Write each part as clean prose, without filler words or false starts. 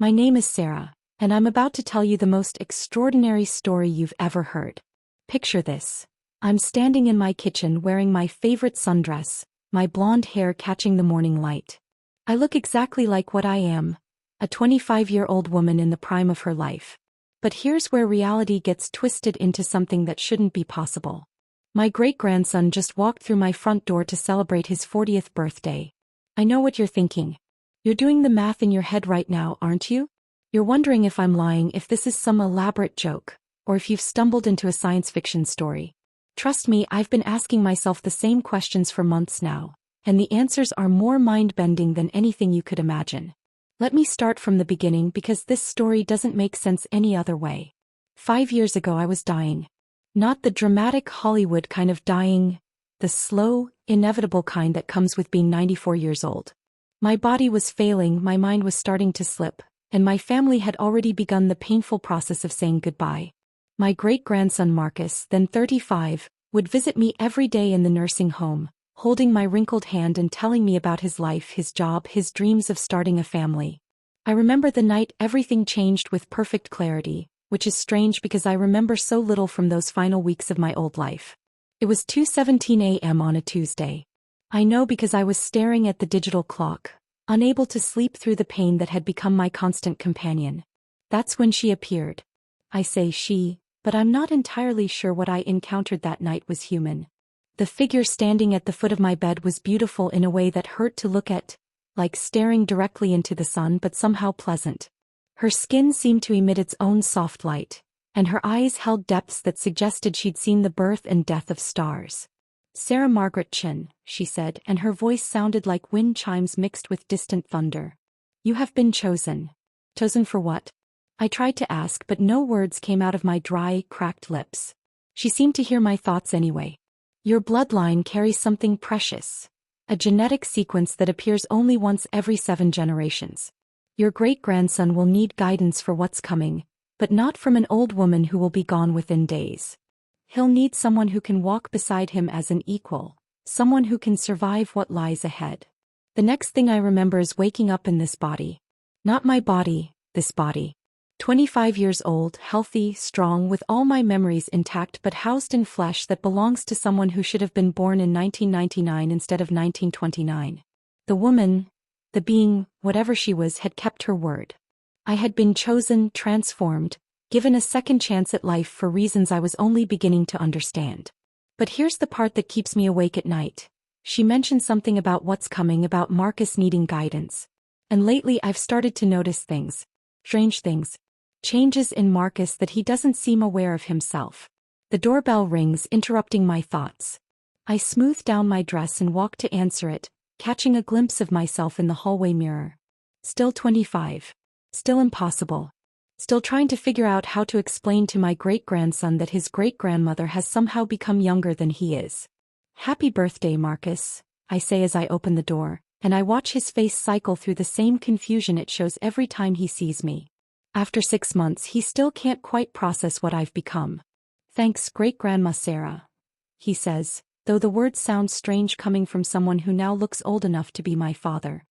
My name is Sarah, and I'm about to tell you the most extraordinary story you've ever heard. Picture this. I'm standing in my kitchen wearing my favorite sundress, my blonde hair catching the morning light. I look exactly like what I am, a 25-year-old woman in the prime of her life. But here's where reality gets twisted into something that shouldn't be possible. My great-grandson just walked through my front door to celebrate his 40th birthday. I know what you're thinking. You're doing the math in your head right now, aren't you? You're wondering if I'm lying, if this is some elaborate joke, or if you've stumbled into a science fiction story. Trust me, I've been asking myself the same questions for months now, and the answers are more mind-bending than anything you could imagine. Let me start from the beginning because this story doesn't make sense any other way. 5 years ago I was dying. Not the dramatic Hollywood kind of dying, the slow, inevitable kind that comes with being 94 years old. My body was failing, my mind was starting to slip, and my family had already begun the painful process of saying goodbye. My great-grandson Marcus, then 35, would visit me every day in the nursing home, holding my wrinkled hand and telling me about his life, his job, his dreams of starting a family. I remember the night everything changed with perfect clarity, which is strange because I remember so little from those final weeks of my old life. It was 2:17 a.m. on a Tuesday. I know because I was staring at the digital clock, unable to sleep through the pain that had become my constant companion. That's when she appeared. I say she, but I'm not entirely sure what I encountered that night was human. The figure standing at the foot of my bed was beautiful in a way that hurt to look at, like staring directly into the sun, but somehow pleasant. Her skin seemed to emit its own soft light, and her eyes held depths that suggested she'd seen the birth and death of stars. "Sarah Margaret Chin," she said, and her voice sounded like wind chimes mixed with distant thunder. "You have been chosen." "Chosen for what?" I tried to ask, but no words came out of my dry, cracked lips. She seemed to hear my thoughts anyway. "Your bloodline carries something precious. A genetic sequence that appears only once every 7 generations. Your great-grandson will need guidance for what's coming, but not from an old woman who will be gone within days. He'll need someone who can walk beside him as an equal, someone who can survive what lies ahead." The next thing I remember is waking up in this body. Not my body, this body. 25 years old, healthy, strong, with all my memories intact but housed in flesh that belongs to someone who should have been born in 1999 instead of 1929. The woman, the being, whatever she was, had kept her word. I had been chosen, transformed, given a second chance at life for reasons I was only beginning to understand. But here's the part that keeps me awake at night. She mentioned something about what's coming, about Marcus needing guidance. And lately I've started to notice things. Strange things. Changes in Marcus that he doesn't seem aware of himself. The doorbell rings, interrupting my thoughts. I smooth down my dress and walk to answer it, catching a glimpse of myself in the hallway mirror. Still 25. Still impossible. Still trying to figure out how to explain to my great-grandson that his great-grandmother has somehow become younger than he is. "Happy birthday, Marcus," I say as I open the door, and I watch his face cycle through the same confusion it shows every time he sees me. After 6 months, he still can't quite process what I've become. "Thanks, great-grandma Sarah," he says, though the words sound strange coming from someone who now looks old enough to be my father.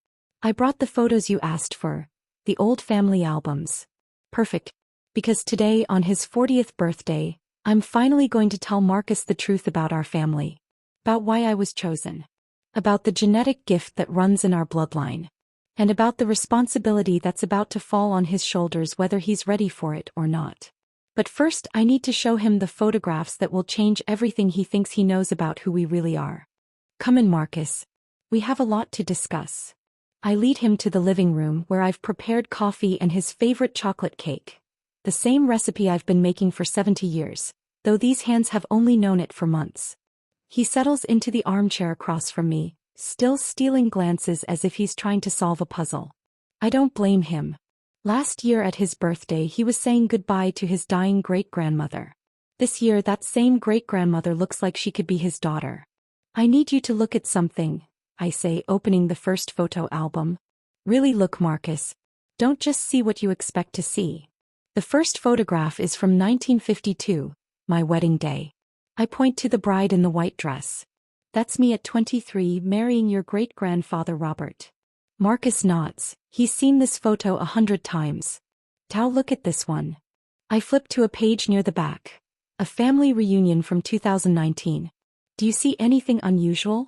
"I brought the photos you asked for, the old family albums." Perfect. Because today, on his 40th birthday, I'm finally going to tell Marcus the truth about our family. About why I was chosen. About the genetic gift that runs in our bloodline. And about the responsibility that's about to fall on his shoulders whether he's ready for it or not. But first I need to show him the photographs that will change everything he thinks he knows about who we really are. "Come in, Marcus. We have a lot to discuss." I lead him to the living room where I've prepared coffee and his favorite chocolate cake. The same recipe I've been making for 70 years, though these hands have only known it for months. He settles into the armchair across from me, still stealing glances as if he's trying to solve a puzzle. I don't blame him. Last year at his birthday he was saying goodbye to his dying great-grandmother. This year that same great-grandmother looks like she could be his daughter. "I need you to look at something," I say, opening the first photo album. "Really look, Marcus. Don't just see what you expect to see." The first photograph is from 1952, my wedding day. I point to the bride in the white dress. "That's me at 23 marrying your great-grandfather Robert." Marcus nods. He's seen this photo 100 times. Tao, look at this one. I flip to a page near the back. A family reunion from 2019. Do you see anything unusual?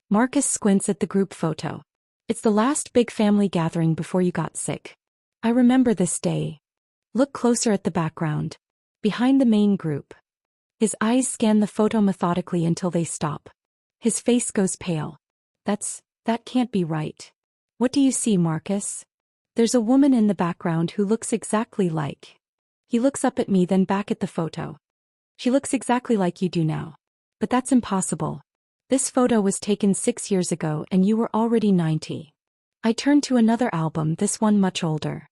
Marcus squints at the group photo. It's the last big family gathering before you got sick. I remember this day. Look closer at the background. Behind the main group. His eyes scan the photo methodically until they stop. His face goes pale. That can't be right. What do you see, Marcus? There's a woman in the background who looks exactly like. He looks up at me, then back at the photo. She looks exactly like you do now. But that's impossible. This photo was taken 6 years ago and you were already 90. I turn to another album, this one much older.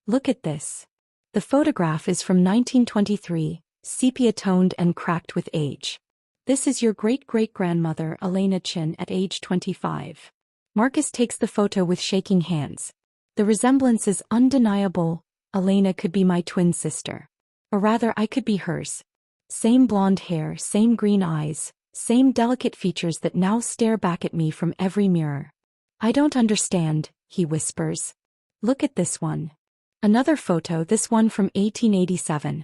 Look at this. The photograph is from 1923, sepia-toned and cracked with age. This is your great-great-grandmother, Elena Chin, at age 25. Marcus takes the photo with shaking hands. The resemblance is undeniable. Elena could be my twin sister. Or rather, I could be hers. Same blonde hair, same green eyes, same delicate features that now stare back at me from every mirror. I don't understand, he whispers. Look at this one. Another photo, this one from 1887.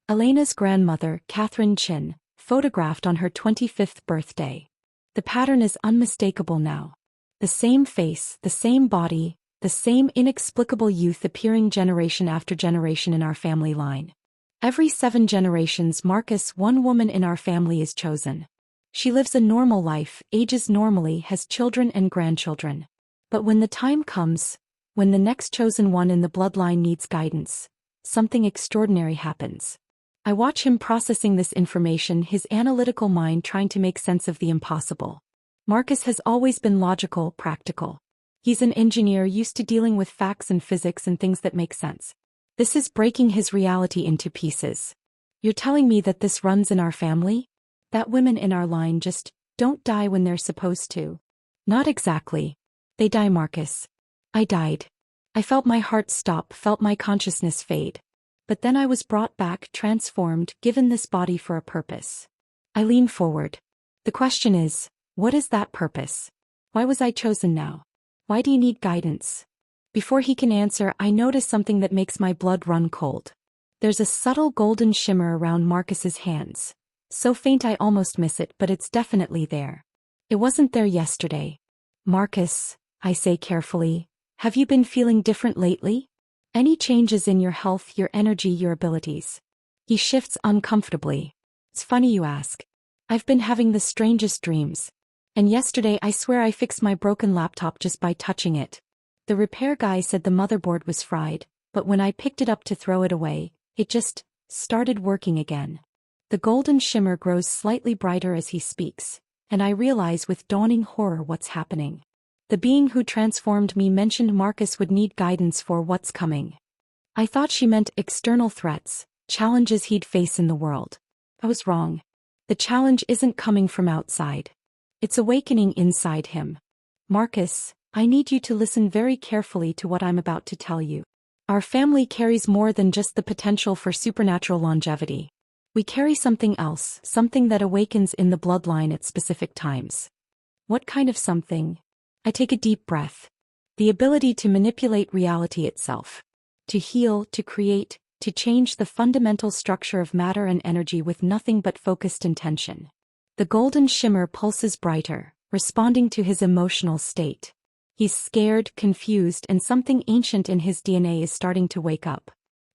Elena's grandmother, Catherine Chin, photographed on her 25th birthday. The pattern is unmistakable now. The same face, the same body, the same inexplicable youth appearing generation after generation in our family line. Every 7 generations, Marcus, one woman in our family is chosen. She lives a normal life, ages normally, has children and grandchildren. But when the time comes, when the next chosen one in the bloodline needs guidance, something extraordinary happens. I watch him processing this information, his analytical mind trying to make sense of the impossible. Marcus has always been logical, practical. He's an engineer used to dealing with facts and physics and things that make sense. This is breaking his reality into pieces. You're telling me that this runs in our family? That women in our line just don't die when they're supposed to? Not exactly. They die, Marcus. I died. I felt my heart stop, felt my consciousness fade. But then I was brought back, transformed, given this body for a purpose. I lean forward. The question is, what is that purpose? Why was I chosen now? Why do you need guidance? Before he can answer, I notice something that makes my blood run cold. There's a subtle golden shimmer around Marcus's hands. So faint I almost miss it, but it's definitely there. It wasn't there yesterday. Marcus, I say carefully, have you been feeling different lately? Any changes in your health, your energy, your abilities? He shifts uncomfortably. It's funny you ask. I've been having the strangest dreams. And yesterday I swear I fixed my broken laptop just by touching it. The repair guy said the motherboard was fried, but when I picked it up to throw it away, it just started working again. The golden shimmer grows slightly brighter as he speaks, and I realize with dawning horror what's happening. The being who transformed me mentioned Marcus would need guidance for what's coming. I thought she meant external threats, challenges he'd face in the world. I was wrong. The challenge isn't coming from outside. It's awakening inside him. Marcus, I need you to listen very carefully to what I'm about to tell you. Our family carries more than just the potential for supernatural longevity. We carry something else, something that awakens in the bloodline at specific times. What kind of something? I take a deep breath. The ability to manipulate reality itself. To heal, to create, to change the fundamental structure of matter and energy with nothing but focused intention. The golden shimmer pulses brighter, responding to his emotional state. He's scared, confused, and something ancient in his DNA is starting to wake up.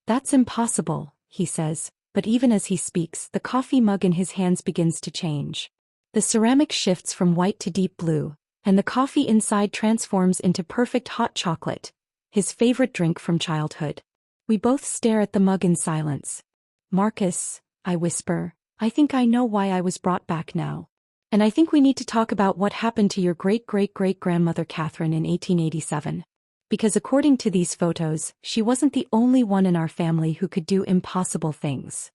That's impossible, he says, but even as he speaks, the coffee mug in his hands begins to change. The ceramic shifts from white to deep blue, and the coffee inside transforms into perfect hot chocolate, his favorite drink from childhood. We both stare at the mug in silence. Marcus, I whisper, I think I know why I was brought back now. And I think we need to talk about what happened to your great-great-great-grandmother Catherine in 1887. Because according to these photos, she wasn't the only one in our family who could do impossible things.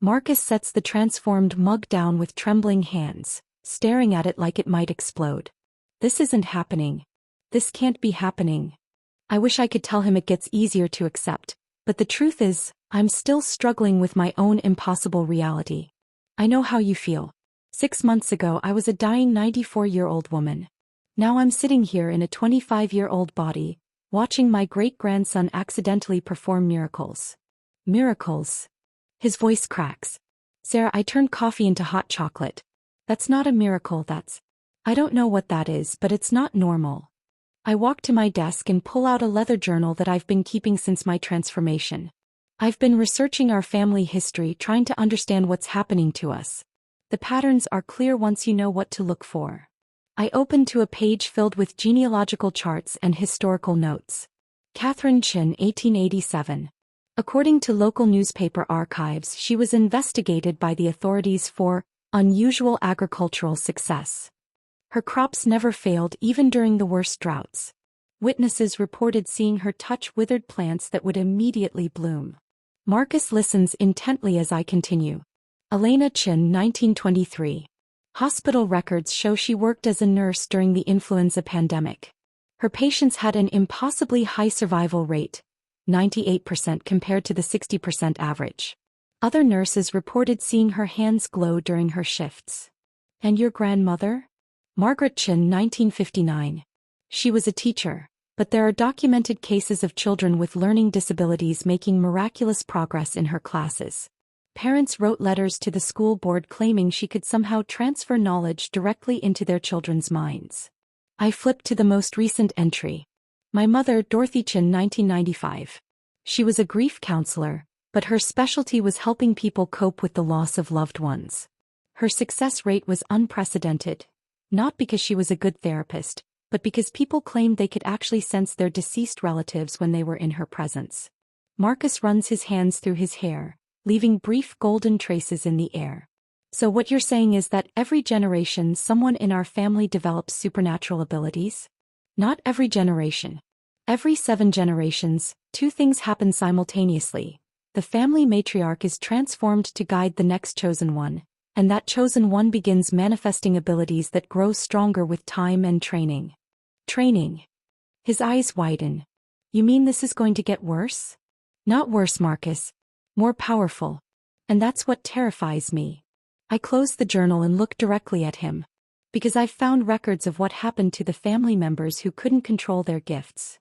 Marcus sets the transformed mug down with trembling hands, staring at it like it might explode. This isn't happening. This can't be happening. I wish I could tell him it gets easier to accept, but the truth is, I'm still struggling with my own impossible reality. I know how you feel. 6 months ago I was a dying 94-year-old woman. Now I'm sitting here in a 25-year-old body, watching my great-grandson accidentally perform miracles. Miracles. His voice cracks. Sarah, I turned coffee into hot chocolate. That's not a miracle, I don't know what that is, but it's not normal. I walk to my desk and pull out a leather journal that I've been keeping since my transformation. I've been researching our family history, trying to understand what's happening to us. The patterns are clear once you know what to look for. I open to a page filled with genealogical charts and historical notes. Catherine Chin, 1887. According to local newspaper archives, she was investigated by the authorities for unusual agricultural success. Her crops never failed even during the worst droughts. Witnesses reported seeing her touch withered plants that would immediately bloom. Marcus listens intently as I continue. Elena Chin, 1923. Hospital records show she worked as a nurse during the influenza pandemic. Her patients had an impossibly high survival rate, 98% compared to the 60% average. Other nurses reported seeing her hands glow during her shifts. And your grandmother? Margaret Chin, 1959. She was a teacher, but there are documented cases of children with learning disabilities making miraculous progress in her classes. Parents wrote letters to the school board claiming she could somehow transfer knowledge directly into their children's minds. I flipped to the most recent entry. My mother, Dorothy Chin, 1995. She was a grief counselor, but her specialty was helping people cope with the loss of loved ones. Her success rate was unprecedented, not because she was a good therapist, but because people claimed they could actually sense their deceased relatives when they were in her presence. Marcus runs his hands through his hair, leaving brief golden traces in the air. So what you're saying is that every generation someone in our family develops supernatural abilities? Not every generation. Every 7 generations, 2 things happen simultaneously. The family matriarch is transformed to guide the next chosen one, and that chosen one begins manifesting abilities that grow stronger with time and training. Training. His eyes widen. You mean this is going to get worse? Not worse, Marcus. More powerful. And that's what terrifies me. I close the journal and look directly at him. Because I've found records of what happened to the family members who couldn't control their gifts.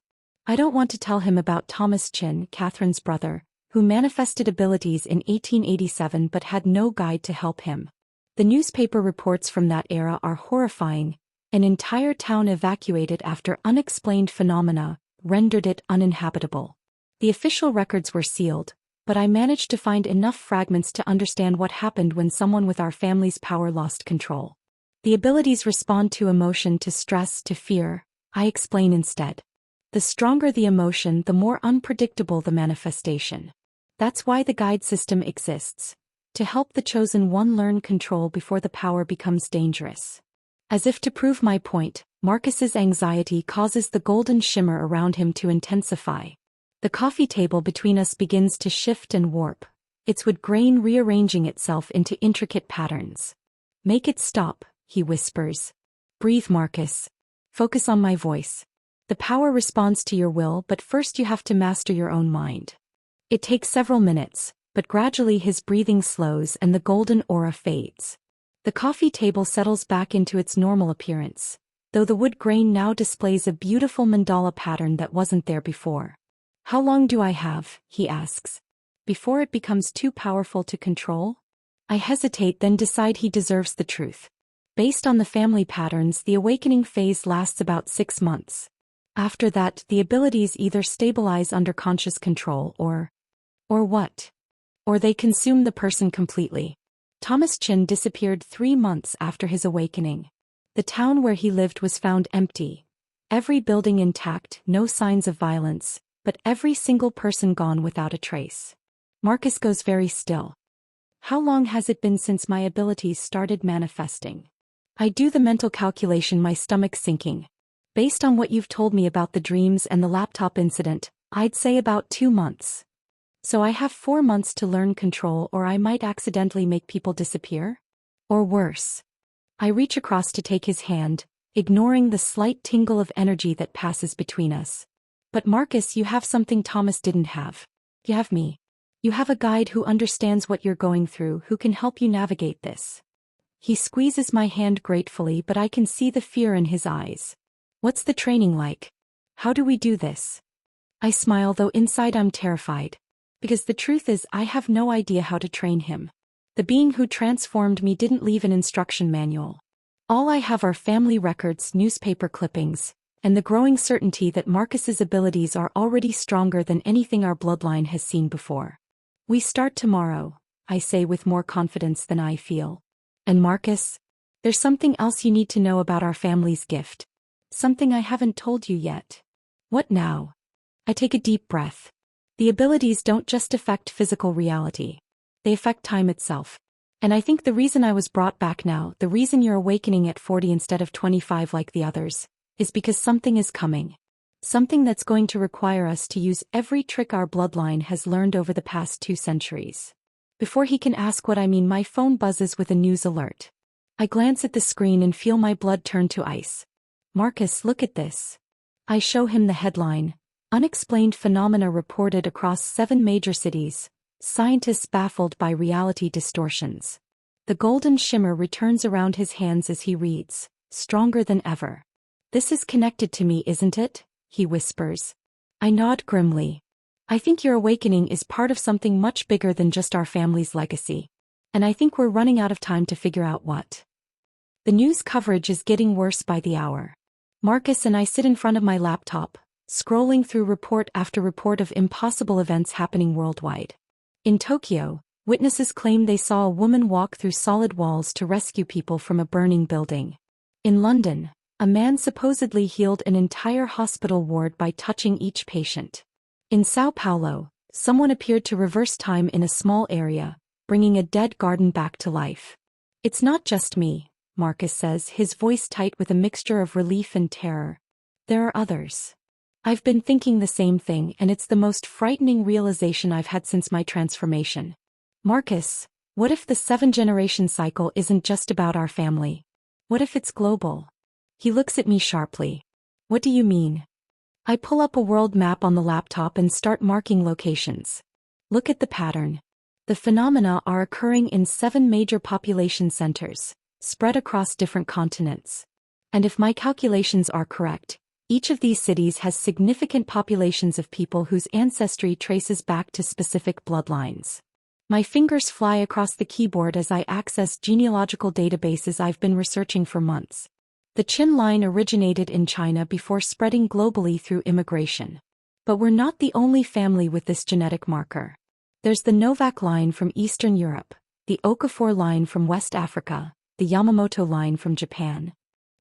I don't want to tell him about Thomas Chin, Catherine's brother, who manifested abilities in 1887 but had no guide to help him. The newspaper reports from that era are horrifying. An entire town evacuated after unexplained phenomena rendered it uninhabitable. The official records were sealed, but I managed to find enough fragments to understand what happened when someone with our family's power lost control. The abilities respond to emotion, to stress, to fear, I explain instead. The stronger the emotion, the more unpredictable the manifestation. That's why the guide system exists. To help the chosen one learn control before the power becomes dangerous. As if to prove my point, Marcus's anxiety causes the golden shimmer around him to intensify. The coffee table between us begins to shift and warp, its wood grain rearranging itself into intricate patterns. Make it stop, he whispers. Breathe, Marcus. Focus on my voice. The power responds to your will, but first you have to master your own mind. It takes several minutes, but gradually his breathing slows and the golden aura fades. The coffee table settles back into its normal appearance, though the wood grain now displays a beautiful mandala pattern that wasn't there before. How long do I have, he asks, before it becomes too powerful to control? I hesitate, then decide he deserves the truth. Based on the family patterns, the awakening phase lasts about 6 months. After that, the abilities either stabilize under conscious control or what? Or they consume the person completely. Thomas Chin disappeared 3 months after his awakening. The town where he lived was found empty. Every building intact, no signs of violence, but every single person gone without a trace. Marcus goes very still. How long has it been since my abilities started manifesting? I do the mental calculation, my stomach sinking. Based on what you've told me about the dreams and the laptop incident, I'd say about 2 months. So I have 4 months to learn control, or I might accidentally make people disappear? Or worse. I reach across to take his hand, ignoring the slight tingle of energy that passes between us. But Marcus, you have something Thomas didn't have. You have me. You have a guide who understands what you're going through, who can help you navigate this. He squeezes my hand gratefully, but I can see the fear in his eyes. What's the training like? How do we do this? I smile, though inside I'm terrified. Because the truth is, I have no idea how to train him. The being who transformed me didn't leave an instruction manual. All I have are family records, newspaper clippings, and the growing certainty that Marcus's abilities are already stronger than anything our bloodline has seen before. We start tomorrow, I say with more confidence than I feel. And Marcus, there's something else you need to know about our family's gift. Something I haven't told you yet. What now? I take a deep breath. The abilities don't just affect physical reality. They affect time itself. And I think the reason I was brought back now, the reason you're awakening at 40 instead of 25 like the others, is because something is coming. Something that's going to require us to use every trick our bloodline has learned over the past 2 centuries. Before he can ask what I mean, my phone buzzes with a news alert. I glance at the screen and feel my blood turn to ice. Marcus, look at this. I show him the headline. Unexplained phenomena reported across 7 major cities. Scientists baffled by reality distortions. The golden shimmer returns around his hands as he reads, stronger than ever. This is connected to me, isn't it? He whispers. I nod grimly. I think your awakening is part of something much bigger than just our family's legacy. And I think we're running out of time to figure out what. The news coverage is getting worse by the hour. Marcus and I sit in front of my laptop, scrolling through report after report of impossible events happening worldwide. In Tokyo, witnesses claim they saw a woman walk through solid walls to rescue people from a burning building. In London, a man supposedly healed an entire hospital ward by touching each patient. In Sao Paulo, someone appeared to reverse time in a small area, bringing a dead garden back to life. It's not just me, Marcus says, his voice tight with a mixture of relief and terror. There are others. I've been thinking the same thing, and it's the most frightening realization I've had since my transformation. Marcus, what if the 7-generation cycle isn't just about our family? What if it's global? He looks at me sharply. What do you mean? I pull up a world map on the laptop and start marking locations. Look at the pattern. The phenomena are occurring in 7 major population centers, spread across different continents. And if my calculations are correct, each of these cities has significant populations of people whose ancestry traces back to specific bloodlines. My fingers fly across the keyboard as I access genealogical databases I've been researching for months. The Qin line originated in China before spreading globally through immigration. But we're not the only family with this genetic marker. There's the Novak line from Eastern Europe, the Okafor line from West Africa, the Yamamoto line from Japan.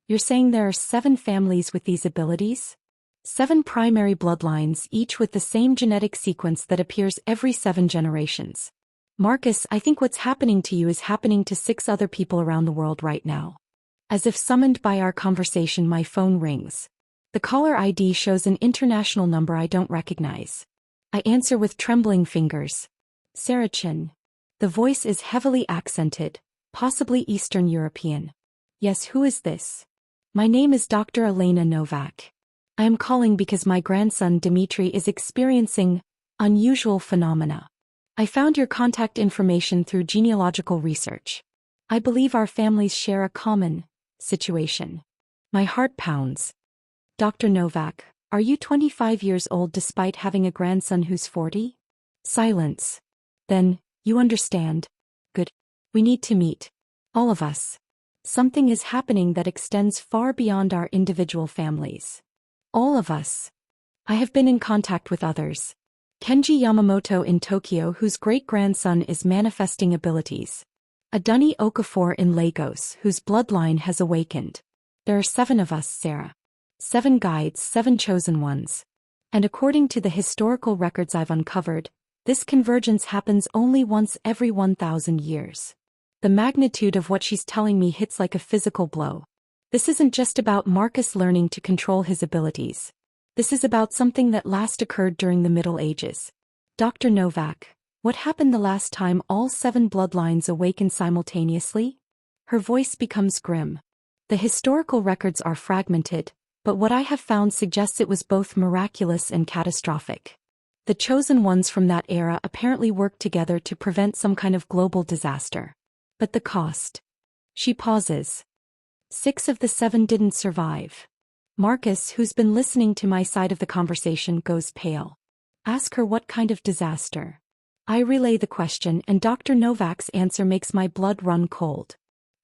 You're saying there are 7 families with these abilities? 7 primary bloodlines, each with the same genetic sequence that appears every 7 generations. Marcus, I think what's happening to you is happening to 6 other people around the world right now. As if summoned by our conversation, my phone rings. The caller ID shows an international number I don't recognize. I answer with trembling fingers. Sarah Chin. The voice is heavily accented, possibly Eastern European. Yes, who is this? My name is Dr. Elena Novak. I am calling because my grandson Dmitry is experiencing unusual phenomena. I found your contact information through genealogical research. I believe our families share a common situation. My heart pounds. Dr. Novak, are you 25 years old despite having a grandson who's 40? Silence. Then, you understand. Good. We need to meet. All of us. Something is happening that extends far beyond our individual families. All of us. I have been in contact with others. Kenji Yamamoto in Tokyo, whose great-grandson is manifesting abilities. Adunni Okafor in Lagos, whose bloodline has awakened. There are 7 of us, Sarah. 7 guides, 7 chosen ones. And according to the historical records I've uncovered, this convergence happens only once every 1,000 years. The magnitude of what she's telling me hits like a physical blow. This isn't just about Marcus learning to control his abilities. This is about something that last occurred during the Middle Ages. Dr. Novak, what happened the last time all 7 bloodlines awakened simultaneously? Her voice becomes grim. The historical records are fragmented, but what I have found suggests it was both miraculous and catastrophic. The chosen ones from that era apparently worked together to prevent some kind of global disaster. But the cost. She pauses. 6 of the 7 didn't survive. Marcus, who's been listening to my side of the conversation, goes pale. Ask her what kind of disaster. I relay the question, and Dr. Novak's answer makes my blood run cold.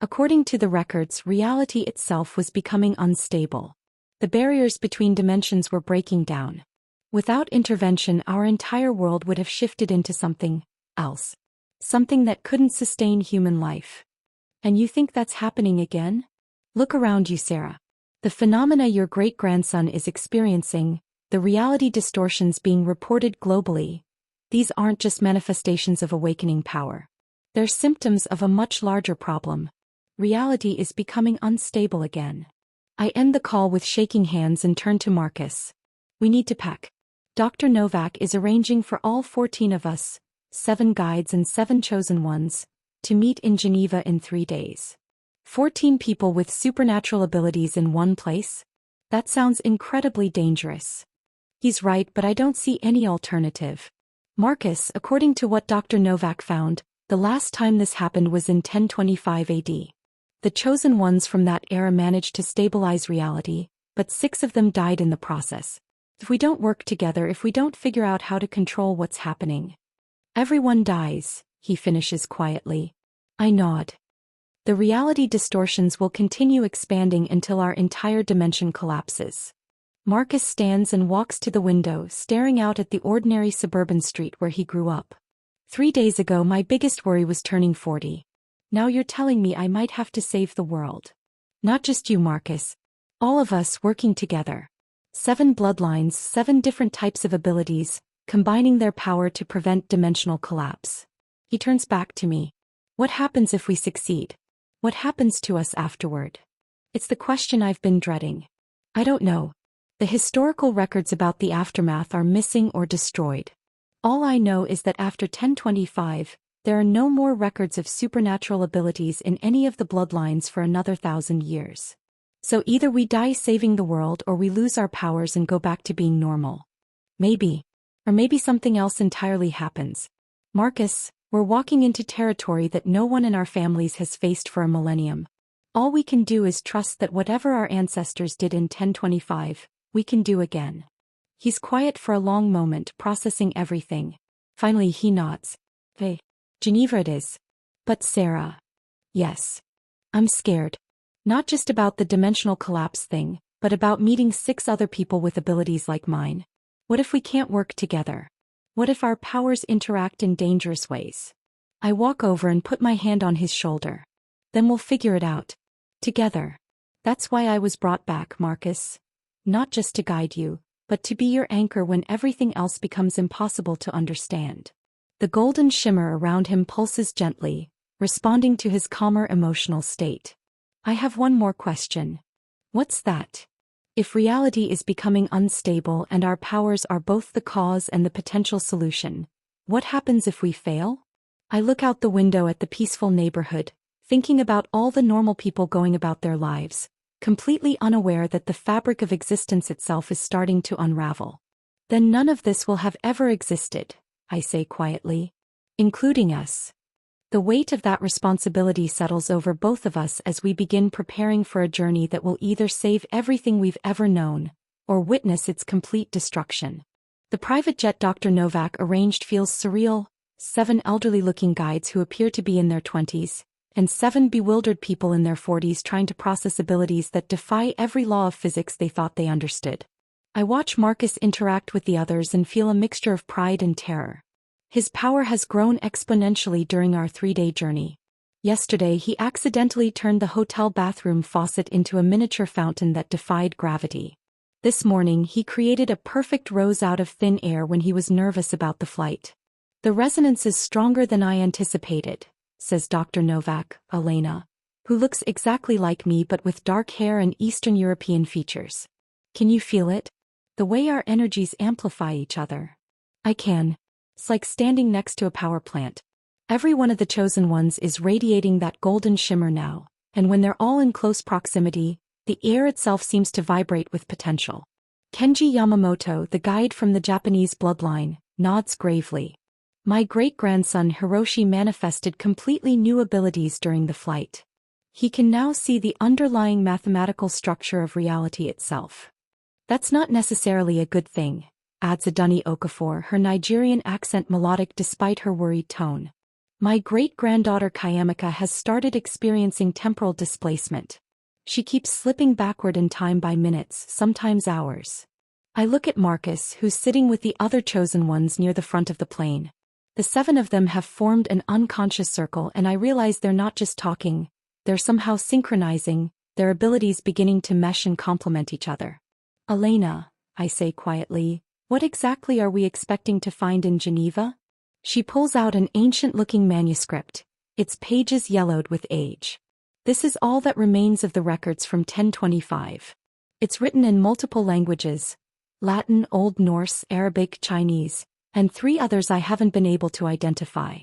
According to the records, reality itself was becoming unstable. The barriers between dimensions were breaking down. Without intervention, our entire world would have shifted into something else. Something that couldn't sustain human life. And you think that's happening again? Look around you, Sarah. The phenomena your great-grandson is experiencing, the reality distortions being reported globally, these aren't just manifestations of awakening power. They're symptoms of a much larger problem. Reality is becoming unstable again. I end the call with shaking hands and turn to Marcus. We need to pack. Dr. Novak is arranging for all 14 of us, 7 guides and 7 chosen ones, to meet in Geneva in 3 days. 14 people with supernatural abilities in one place? That sounds incredibly dangerous. He's right, but I don't see any alternative. Marcus, according to what Dr. Novak found, the last time this happened was in 1025 AD. The chosen ones from that era managed to stabilize reality, but 6 of them died in the process. If we don't work together, if we don't figure out how to control what's happening, everyone dies, he finishes quietly. I nod. The reality distortions will continue expanding until our entire dimension collapses. Marcus stands and walks to the window, staring out at the ordinary suburban street where he grew up. 3 days ago, my biggest worry was turning 40. Now you're telling me I might have to save the world. Not just you, Marcus. All of us working together. 7 bloodlines, 7 different types of abilities, combining their power to prevent dimensional collapse. He turns back to me. What happens if we succeed? What happens to us afterward? It's the question I've been dreading. I don't know. The historical records about the aftermath are missing or destroyed. All I know is that after 1025, there are no more records of supernatural abilities in any of the bloodlines for another 1,000 years. So either we die saving the world or we lose our powers and go back to being normal. Maybe. Or maybe something else entirely happens. Marcus, we're walking into territory that no one in our families has faced for a millennium. All we can do is trust that whatever our ancestors did in 1025, we can do again. He's quiet for a long moment, processing everything. Finally he nods. Hey, Geneva it is. But Sarah. Yes. I'm scared. Not just about the dimensional collapse thing, but about meeting 6 other people with abilities like mine. What if we can't work together? What if our powers interact in dangerous ways? I walk over and put my hand on his shoulder. Then we'll figure it out. Together. That's why I was brought back, Marcus. Not just to guide you, but to be your anchor when everything else becomes impossible to understand. The golden shimmer around him pulses gently, responding to his calmer emotional state. I have one more question. What's that? If reality is becoming unstable and our powers are both the cause and the potential solution, what happens if we fail? I look out the window at the peaceful neighborhood, thinking about all the normal people going about their lives, completely unaware that the fabric of existence itself is starting to unravel. Then none of this will have ever existed, I say quietly. Including us. The weight of that responsibility settles over both of us as we begin preparing for a journey that will either save everything we've ever known, or witness its complete destruction. The private jet Dr. Novak arranged feels surreal. 7 elderly-looking guides who appear to be in their 20s, and 7 bewildered people in their 40s trying to process abilities that defy every law of physics they thought they understood. I watch Marcus interact with the others and feel a mixture of pride and terror. His power has grown exponentially during our 3-day journey. Yesterday he accidentally turned the hotel bathroom faucet into a miniature fountain that defied gravity. This morning he created a perfect rose out of thin air when he was nervous about the flight. The resonance is stronger than I anticipated, says Dr. Novak, Elena, who looks exactly like me but with dark hair and Eastern European features. Can you feel it? The way our energies amplify each other. I can. It's like standing next to a power plant. Every one of the chosen ones is radiating that golden shimmer now, and when they're all in close proximity, the air itself seems to vibrate with potential. Kenji Yamamoto, the guide from the Japanese bloodline, nods gravely. My great-grandson Hiroshi manifested completely new abilities during the flight. He can now see the underlying mathematical structure of reality itself. That's not necessarily a good thing, adds Adunni Okafor, her Nigerian accent melodic despite her worried tone. My great-granddaughter Kayamika has started experiencing temporal displacement. She keeps slipping backward in time by minutes, sometimes hours. I look at Marcus, who's sitting with the other chosen ones near the front of the plane. The 7 of them have formed an unconscious circle, and I realize they're not just talking, they're somehow synchronizing, their abilities beginning to mesh and complement each other. Elena, I say quietly, what exactly are we expecting to find in Geneva? She pulls out an ancient-looking manuscript, its pages yellowed with age. This is all that remains of the records from 1025. It's written in multiple languages: Latin, Old Norse, Arabic, Chinese, and 3 others I haven't been able to identify.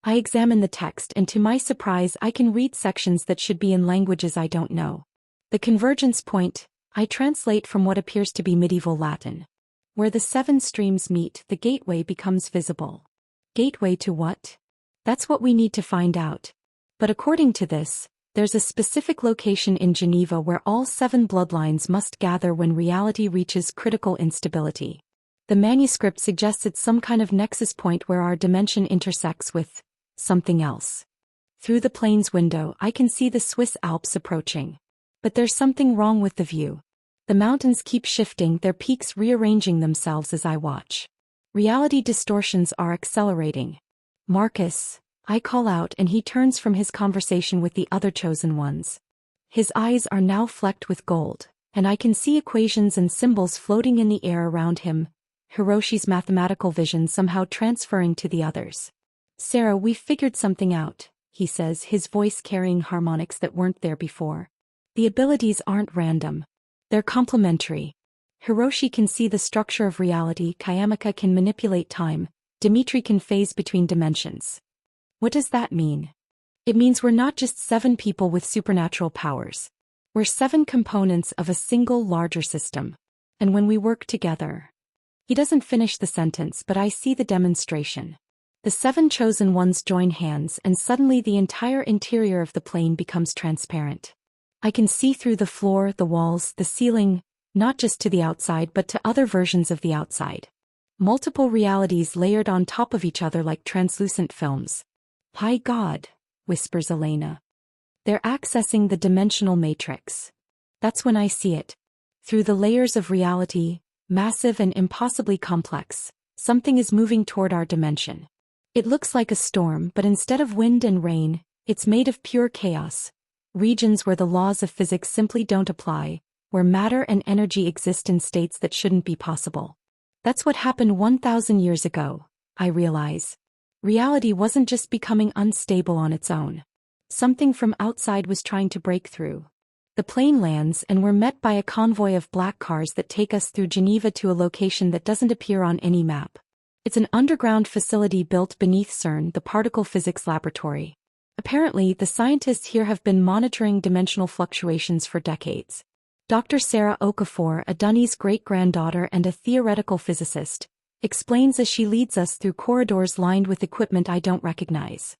I examine the text, and to my surprise I can read sections that should be in languages I don't know. The convergence point, I translate from what appears to be medieval Latin. Where the 7 streams meet, the gateway becomes visible. Gateway to what? That's what we need to find out. But according to this, there's a specific location in Geneva where all 7 bloodlines must gather when reality reaches critical instability. The manuscript suggests it's some kind of nexus point where our dimension intersects with something else. Through the plane's window, I can see the Swiss Alps approaching. But there's something wrong with the view. The mountains keep shifting, their peaks rearranging themselves as I watch. Reality distortions are accelerating. Marcus, I call out, and he turns from his conversation with the other chosen ones. His eyes are now flecked with gold, and I can see equations and symbols floating in the air around him, Hiroshi's mathematical vision somehow transferring to the others. Sarah, we figured something out, he says, his voice carrying harmonics that weren't there before. The abilities aren't random. They're complementary. Hiroshi can see the structure of reality, Kayamika can manipulate time, Dimitri can phase between dimensions. What does that mean? It means we're not just 7 people with supernatural powers. We're 7 components of a single larger system. And when we work together... He doesn't finish the sentence, but I see the demonstration. The 7 chosen ones join hands, and suddenly the entire interior of the plane becomes transparent. I can see through the floor, the walls, the ceiling, not just to the outside but to other versions of the outside. Multiple realities layered on top of each other like translucent films. "By God," whispers Elena. "They're accessing the dimensional matrix." That's when I see it. Through the layers of reality, massive and impossibly complex, something is moving toward our dimension. It looks like a storm, but instead of wind and rain, it's made of pure chaos. Regions where the laws of physics simply don't apply, where matter and energy exist in states that shouldn't be possible. That's what happened 1,000 years ago, I realize. Reality wasn't just becoming unstable on its own. Something from outside was trying to break through. The plane lands, and we're met by a convoy of black cars that take us through Geneva to a location that doesn't appear on any map. It's an underground facility built beneath CERN, the particle physics laboratory. Apparently, the scientists here have been monitoring dimensional fluctuations for decades. Dr. Sarah Okafor, Adunni's great-granddaughter and a theoretical physicist, explains as she leads us through corridors lined with equipment I don't recognize.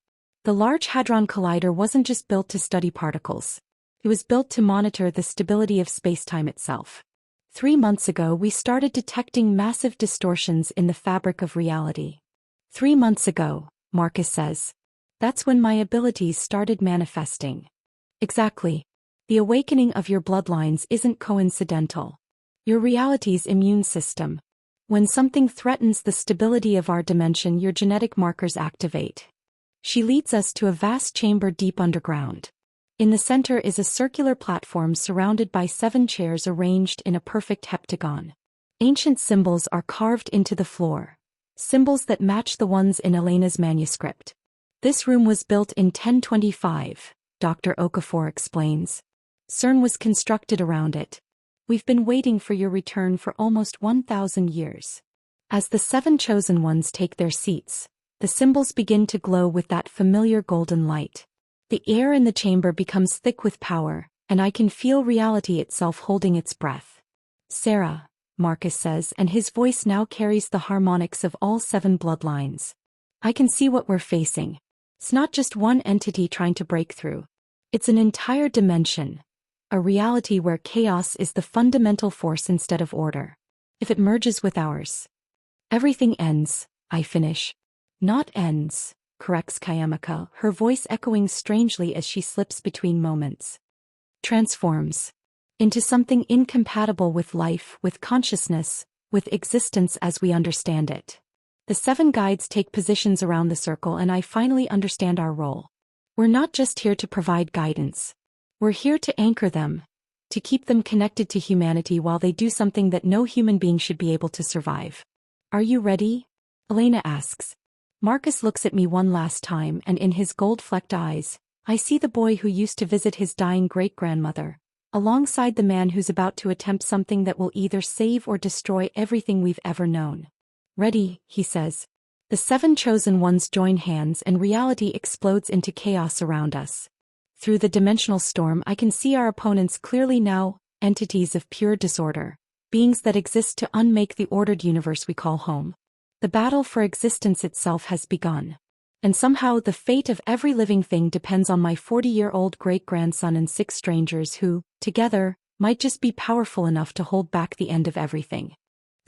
The Large Hadron Collider wasn't just built to study particles. It was built to monitor the stability of spacetime itself. 3 months ago we started detecting massive distortions in the fabric of reality. 3 months ago, Marcus says. That's when my abilities started manifesting. Exactly. The awakening of your bloodlines isn't coincidental. Your reality's immune system. When something threatens the stability of our dimension, your genetic markers activate. She leads us to a vast chamber deep underground. In the center is a circular platform surrounded by 7 chairs arranged in a perfect heptagon. Ancient symbols are carved into the floor. Symbols that match the ones in Elena's manuscript. This room was built in 1025, Dr. Okafor explains. CERN was constructed around it. We've been waiting for your return for almost 1,000 years. As the 7 chosen ones take their seats, the symbols begin to glow with that familiar golden light. The air in the chamber becomes thick with power, and I can feel reality itself holding its breath. Sarah, Marcus says, and his voice now carries the harmonics of all 7 bloodlines. I can see what we're facing. It's not just one entity trying to break through. It's an entire dimension, a reality where chaos is the fundamental force instead of order. If it merges with ours, everything ends, I finish. Not ends, corrects Kayamaka, her voice echoing strangely as she slips between moments. Transforms into something incompatible with life, with consciousness, with existence as we understand it. The 7 guides take positions around the circle and I finally understand our role. We're not just here to provide guidance. We're here to anchor them, to keep them connected to humanity while they do something that no human being should be able to survive. Are you ready? Elena asks. Marcus looks at me one last time and in his gold-flecked eyes, I see the boy who used to visit his dying great-grandmother, alongside the man who's about to attempt something that will either save or destroy everything we've ever known. Ready, he says. The 7 chosen ones join hands and reality explodes into chaos around us. Through the dimensional storm I can see our opponents clearly now, entities of pure disorder, beings that exist to unmake the ordered universe we call home. The battle for existence itself has begun. And somehow the fate of every living thing depends on my 40-year-old great-grandson and 6 strangers who, together, might just be powerful enough to hold back the end of everything.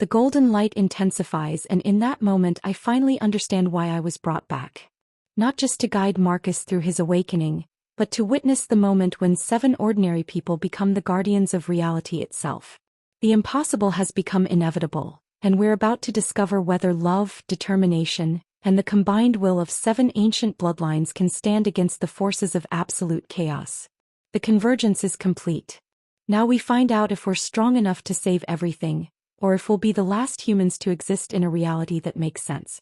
The golden light intensifies and in that moment I finally understand why I was brought back. Not just to guide Marcus through his awakening, but to witness the moment when 7 ordinary people become the guardians of reality itself. The impossible has become inevitable, and we're about to discover whether love, determination, and the combined will of 7 ancient bloodlines can stand against the forces of absolute chaos. The convergence is complete. Now we find out if we're strong enough to save everything, or if we'll be the last humans to exist in a reality that makes sense.